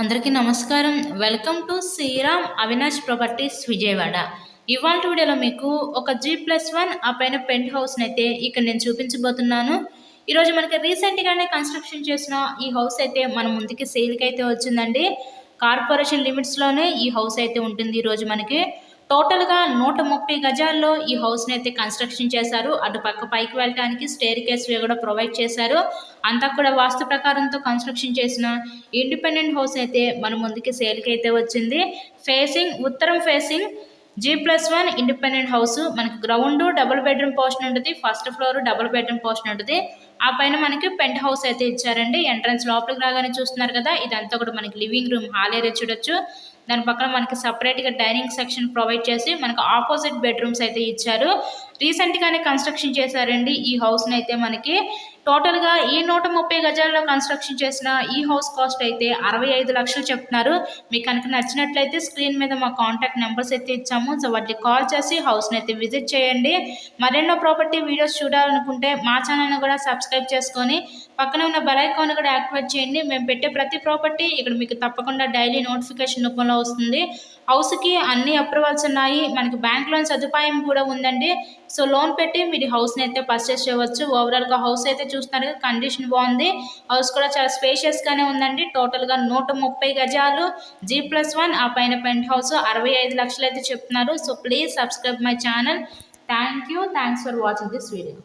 అందరికీ నమస్కారం. Welcome to Sriram Avinash Properties Vijayawada. ఇవాళ వీడియోలో మీకు ఒక G+1 ఆ పైన పెంట్ హౌస్ని అయితే ఇక్కడ నేను చూపించబోతున్నాను. ఈరోజు మనకి రీసెంట్గానే కన్స్ట్రక్షన్ చేసిన ఈ హౌస్ అయితే మన ముందుకి సేల్కి అయితే వచ్చిందండి. కార్పొరేషన్ లిమిట్స్లోనే ఈ హౌస్ అయితే ఉంటుంది. ఈరోజు మనకి టోటల్గా 130 గజాల్లో ఈ హౌస్ని అయితే కన్స్ట్రక్షన్ చేశారు. అటు పక్క పైకి వెళ్ళడానికి స్టేర్ కేస్ వే కూడా ప్రొవైడ్ చేశారు. అంతా కూడా వాస్తు ప్రకారంతో కన్స్ట్రక్షన్ చేసిన ఇండిపెండెంట్ హౌస్ అయితే మన ముందుకి సేల్కి అయితే వచ్చింది. ఉత్తరం ఫేసింగ్ G+1 ఇండిపెండెంట్ హౌస్. మనకి గ్రౌండ్ డబుల్ బెడ్రూమ్ పోర్షన్ ఉంటుంది, first floor double bedroom portion ఉంటుంది. ఆ పైన మనకి పెంట్ హౌస్ అయితే ఇచ్చారండి. ఎంట్రన్స్ లోపలికి రాగానే చూస్తున్నారు కదా, ఇదంతా కూడా మనకి లివింగ్ రూమ్, హాల్ ఏరియా చూడొచ్చు. దాని పక్కన మనకి సపరేట్గా డైనింగ్ సెక్షన్ ప్రొవైడ్ చేసి మనకు ఆపోజిట్ బెడ్రూమ్స్ అయితే ఇచ్చారు. రీసెంట్గానే కన్స్ట్రక్షన్ చేశారండి ఈ హౌస్ని అయితే. మనకి టోటల్గా ఈ 130 గజాల్లో కన్స్ట్రక్షన్ చేసిన ఈ హౌస్ కాస్ట్ అయితే 65 లక్షలు చెప్తున్నారు. మీకు కనుక నచ్చినట్లయితే స్క్రీన్ మీద మా కాంటాక్ట్ నెంబర్స్ అయితే ఇచ్చాము. సో వాటికి కాల్ చేసి హౌస్ని అయితే విజిట్ చేయండి. మరెన్నో ప్రాపర్టీ వీడియోస్ చూడాలనుకుంటే మా ఛానల్ని కూడా సబ్స్క్రైబ్ చేసుకొని పక్కనే ఉన్న బెల్ ఐకాన్ కూడా యాక్టివేట్ చేయండి. మేము పెట్టే ప్రతి ప్రాపర్టీ ఇక్కడ మీకు తప్పకుండా డైలీ నోటిఫికేషన్ రూపంలో వస్తుంది. హౌస్కి అన్ని అప్రూవల్స్ ఉన్నాయి. మనకి బ్యాంక్ లోన్ సదుపాయం కూడా ఉందండి. సో లోన్ పెట్టి మీరు హౌస్ని అయితే పర్చేస్ చేయవచ్చు. ఓవరాల్గా హౌస్ అయితే చూస్తున్నారు, కండిషన్ బాగుంది. హౌస్ కూడా చాలా స్పేషియస్గానే ఉందండి. టోటల్గా 130 గజాలు G+1 ఆ పైన పెంట్ హౌస్ 65 లక్షలు అయితే చెప్తున్నారు. So please subscribe my channel. Thanks for watching this video.